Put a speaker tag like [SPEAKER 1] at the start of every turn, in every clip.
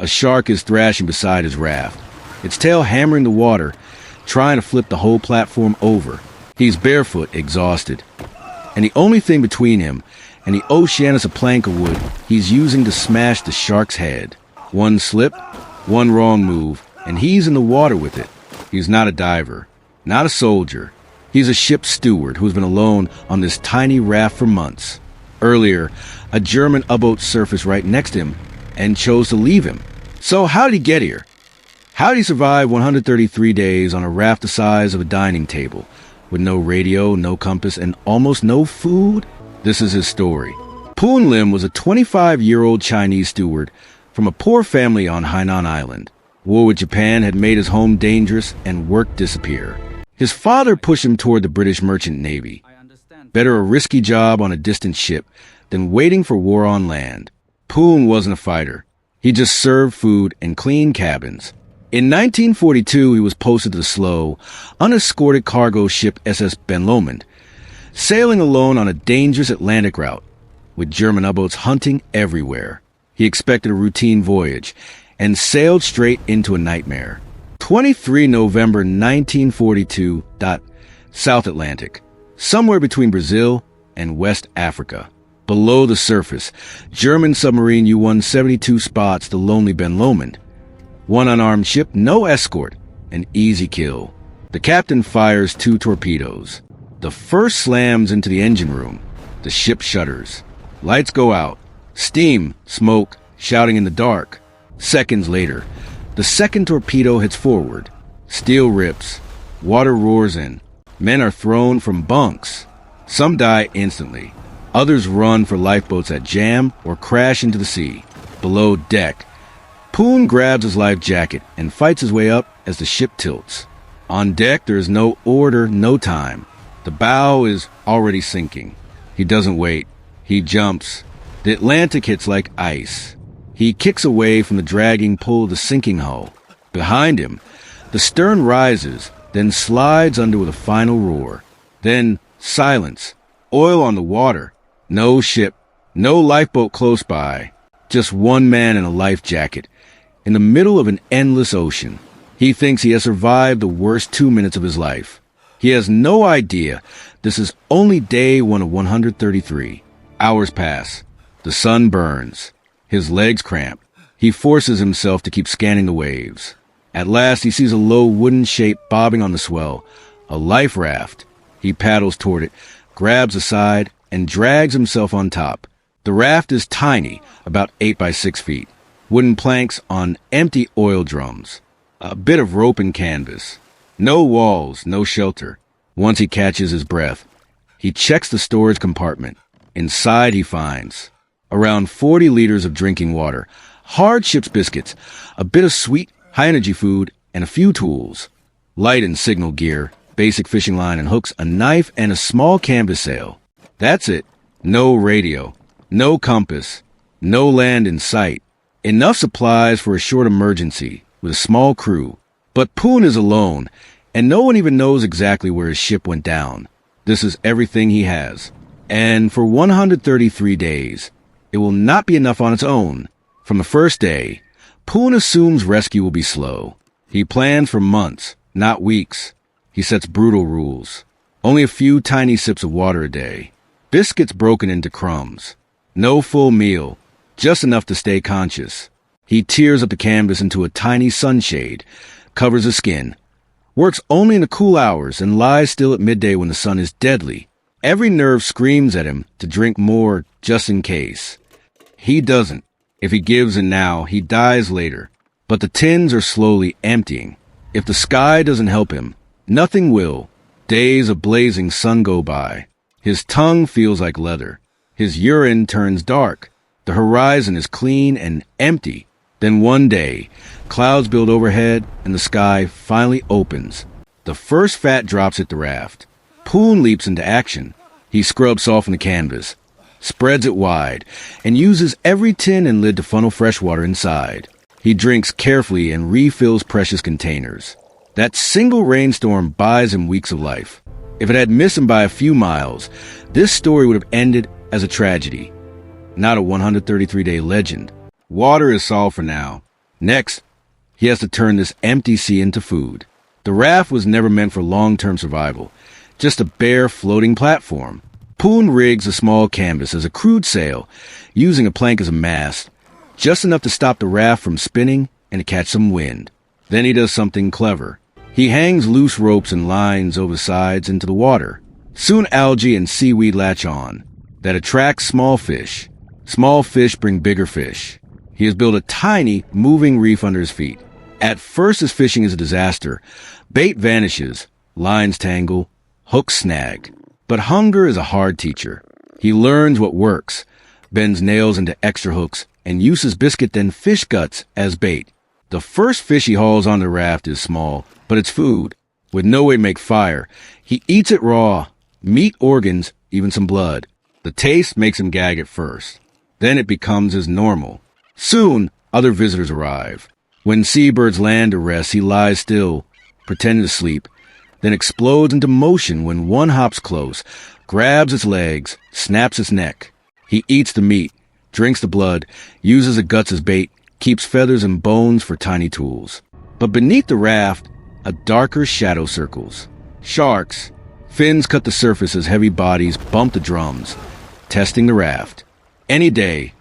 [SPEAKER 1] A shark is thrashing beside his raft, its tail hammering the water, trying to flip the whole platform over. He's barefoot, exhausted. And the only thing between him and the ocean is a plank of wood he's using to smash the shark's head. One slip, one wrong move, and he's in the water with it. He's not a diver, not a soldier. He's a ship's steward who's been alone on this tiny raft for months. Earlier, a German U-boat surfaced right next to him and chose to leave him. So how did he get here? How did he survive 133 days on a raft the size of a dining table, with no radio, no compass, and almost no food? This is his story. Poon Lim was a 25-year-old Chinese steward from a poor family on Hainan Island. War with Japan had made his home dangerous and work disappear. His father pushed him toward the British Merchant Navy. Better a risky job on a distant ship than waiting for war on land. Poon wasn't a fighter. He just served food and cleaned cabins. In 1942, he was posted to the slow, unescorted cargo ship SS Ben Lomond, sailing alone on a dangerous Atlantic route, with German U-boats hunting everywhere. He expected a routine voyage and sailed straight into a nightmare. 23 November 1942. South Atlantic, somewhere between Brazil and West Africa. Below the surface, German submarine U-172 spots the lonely Ben Lomond. One unarmed ship, no escort, an easy kill. The captain fires 2 torpedoes. The first slams into the engine room. The ship shudders. Lights go out. Steam, smoke, shouting in the dark. Seconds later, the second torpedo hits forward. Steel rips. Water roars in. Men are thrown from bunks. Some die instantly. Others run for lifeboats that jam or crash into the sea. Below deck, Poon grabs his life jacket and fights his way up as the ship tilts. On deck, there is no order, no time. The bow is already sinking. He doesn't wait. He jumps. The Atlantic hits like ice. He kicks away from the dragging pull of the sinking hull. Behind him, the stern rises, then slides under with a final roar. Then silence. Oil on the water. No ship. No lifeboat close by. Just one man in a life jacket. In the middle of an endless ocean. He thinks he has survived the worst 2 minutes of his life. He has no idea this is only day 1 of 133. Hours pass. The sun burns. His legs cramp. He forces himself to keep scanning the waves. At last, he sees a low wooden shape bobbing on the swell. A life raft. He paddles toward it, grabs a side, and drags himself on top. The raft is tiny, about 8 by 6 feet. Wooden planks on empty oil drums. A bit of rope and canvas. No walls, no shelter. Once he catches his breath, he checks the storage compartment. Inside he finds around 40 liters of drinking water, hard ship's biscuits, a bit of sweet, high-energy food, and a few tools. Light and signal gear, basic fishing line and hooks, a knife, and a small canvas sail. That's it. No radio. No compass. No land in sight. Enough supplies for a short emergency, with a small crew. But Poon is alone, and no one even knows exactly where his ship went down. This is everything he has. And for 133 days, it will not be enough on its own. From the first day, Poon assumes rescue will be slow. He plans for months, not weeks. He sets brutal rules. Only a few tiny sips of water a day. Biscuits broken into crumbs. No full meal, just enough to stay conscious. He tears up the canvas into a tiny sunshade, covers his skin, works only in the cool hours, and lies still at midday when the sun is deadly. Every nerve screams at him to drink more just in case. He doesn't. If he gives in now, he dies later. But the tins are slowly emptying. If the sky doesn't help him, nothing will. Days of blazing sun go by. His tongue feels like leather. His urine turns dark. The horizon is clean and empty. Then one day, clouds build overhead and the sky finally opens. The first fat drops hit the raft. Poon leaps into action. He scrubs soften the canvas, spreads it wide, and uses every tin and lid to funnel fresh water inside. He drinks carefully and refills precious containers. That single rainstorm buys him weeks of life. If it had missed him by a few miles, this story would have ended as a tragedy, not a 133-day legend. Water is solved for now, Next, he has to turn this empty sea into food. The raft was never meant for long-term survival, just a bare floating platform. Poon rigs a small canvas as a crude sail, using a plank as a mast, just enough to stop the raft from spinning and to catch some wind. Then he does something clever. He hangs loose ropes and lines over the sides into the water. Soon algae and seaweed latch on. That attracts small fish. Small fish bring bigger fish. He has built a tiny, moving reef under his feet. At first his fishing is a disaster. Bait vanishes, lines tangle, hooks snag. But hunger is a hard teacher. He learns what works, bends nails into extra hooks, and uses biscuit then fish guts as bait. The first fish he hauls on the raft is small, but it's food. With no way to make fire, he eats it raw, meat, organs, even some blood. The taste makes him gag at first. Then it becomes his normal. Soon, other visitors arrive. When seabirds land to rest, he lies still, pretending to sleep, then explodes into motion when one hops close, grabs its legs, snaps its neck. He eats the meat, drinks the blood, uses the guts as bait, keeps feathers and bones for tiny tools. But beneath the raft, a darker shadow circles. Sharks. Fins cut the surface as heavy bodies bump the drums, testing the raft. Any day,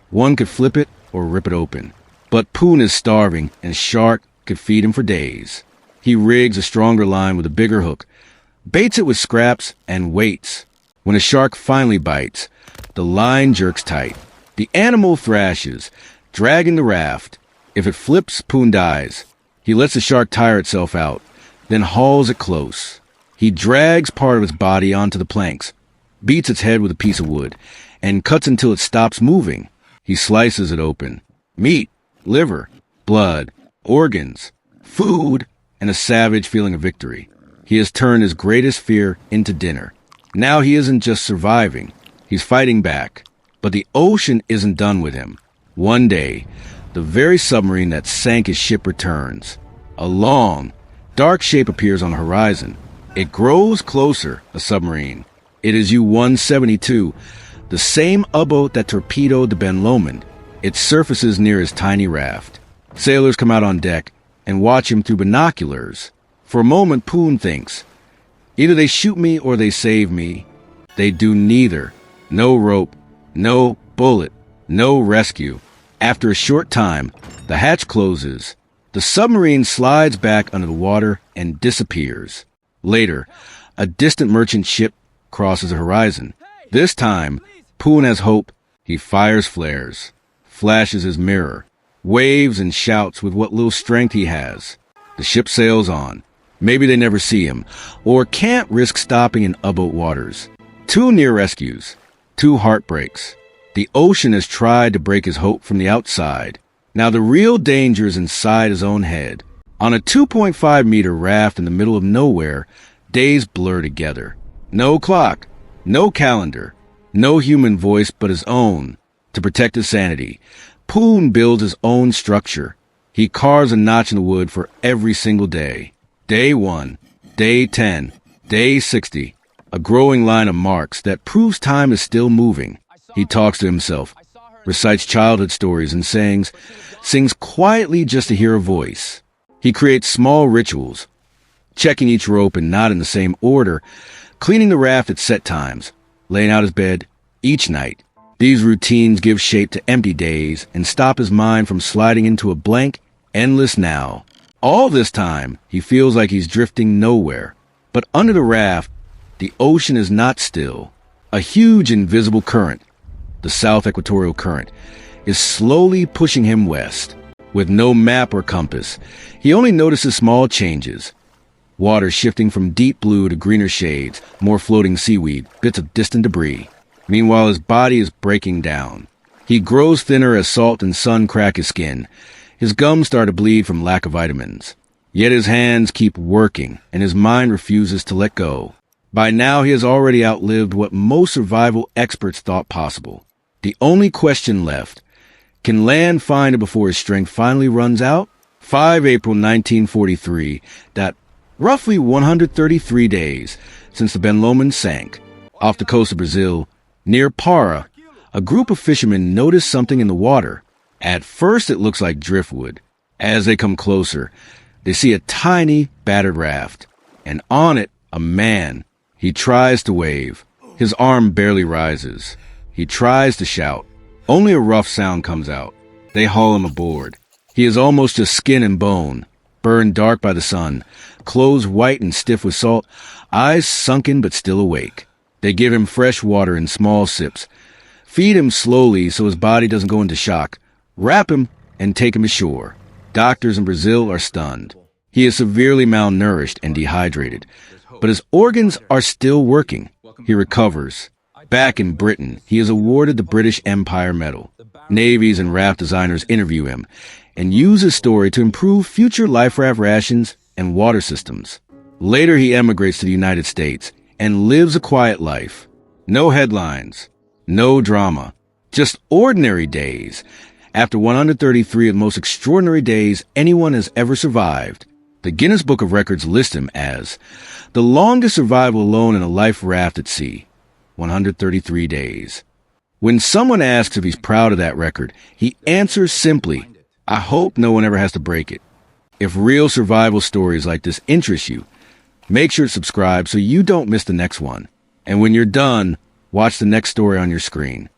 [SPEAKER 1] one could flip it or rip it open. But Poon is starving, and Shark could feed him for days. He rigs a stronger line with a bigger hook, baits it with scraps, and waits. When a shark finally bites, the line jerks tight. The animal thrashes, dragging the raft. If it flips, Poon dies. He lets the shark tire itself out, then hauls it close. He drags part of its body onto the planks, beats its head with a piece of wood, and cuts until it stops moving. He slices it open. Meat, liver, blood, organs, food, and a savage feeling of victory. He has turned his greatest fear into dinner. Now he isn't just surviving, he's fighting back. But the ocean isn't done with him. One day, the very submarine that sank his ship returns. A long, dark shape appears on the horizon. It grows closer, a submarine. It is U-172, the same U-boat that torpedoed the Ben Lomond. It surfaces near his tiny raft. Sailors come out on deck and watch him through binoculars. For a moment, Poon thinks, either they shoot me or they save me. They do neither. No rope, no bullet, no rescue. After a short time, the hatch closes. The submarine slides back under the water and disappears. Later, a distant merchant ship crosses the horizon. This time, Poon has hope. He fires flares, flashes his mirror, waves and shouts with what little strength he has. The ship sails on. Maybe they never see him, or can't risk stopping in U-boat waters. 2 near rescues, 2 heartbreaks. The ocean has tried to break his hope from the outside. Now the real danger is inside his own head. On a 2.5-meter raft in the middle of nowhere, days blur together. No clock, no calendar, no human voice but his own. To protect his sanity, Poon builds his own structure. He carves a notch in the wood for every single day. Day 1, day 10, day 60. A growing line of marks that proves time is still moving. He talks to himself, recites childhood stories and sayings, sings quietly just to hear a voice. He creates small rituals, checking each rope and not in the same order, cleaning the raft at set times, laying out his bed each night. These routines give shape to empty days and stop his mind from sliding into a blank, endless now. All this time, he feels like he's drifting nowhere. But under the raft, the ocean is not still. A huge invisible current, the South Equatorial Current, is slowly pushing him west. With no map or compass, he only notices small changes. Water shifting from deep blue to greener shades, more floating seaweed, bits of distant debris. Meanwhile, his body is breaking down. He grows thinner as salt and sun crack his skin. His gums start to bleed from lack of vitamins. Yet his hands keep working, and his mind refuses to let go. By now, he has already outlived what most survival experts thought possible. The only question left, can land find him before his strength finally runs out? 5 April 1943, that roughly 133 days since the Ben Lomond sank. Off the coast of Brazil, near Para, a group of fishermen noticed something in the water. At first it looks like driftwood, As they come closer, they see a tiny, battered raft, and on it, a man. He tries to wave. His arm barely rises. He tries to shout. Only a rough sound comes out. They haul him aboard. He is almost just skin and bone, burned dark by the sun, clothes white and stiff with salt, eyes sunken but still awake. They give him fresh water in small sips, feed him slowly so his body doesn't go into shock, wrap him, and take him ashore. Doctors in Brazil are stunned. He is severely malnourished and dehydrated, but his organs are still working. He recovers. Back in Britain, he is awarded the British Empire Medal. Navies and raft designers interview him and use his story to improve future life raft rations and water systems. Later, he emigrates to the United States and lives a quiet life. No headlines, no drama, just ordinary days. After 133 of the most extraordinary days anyone has ever survived, the Guinness Book of Records lists him as the longest survival alone in a life raft at sea, 133 days. When someone asks if he's proud of that record, he answers simply, "I hope no one ever has to break it." If real survival stories like this interest you, make sure to subscribe so you don't miss the next one. And when you're done, watch the next story on your screen.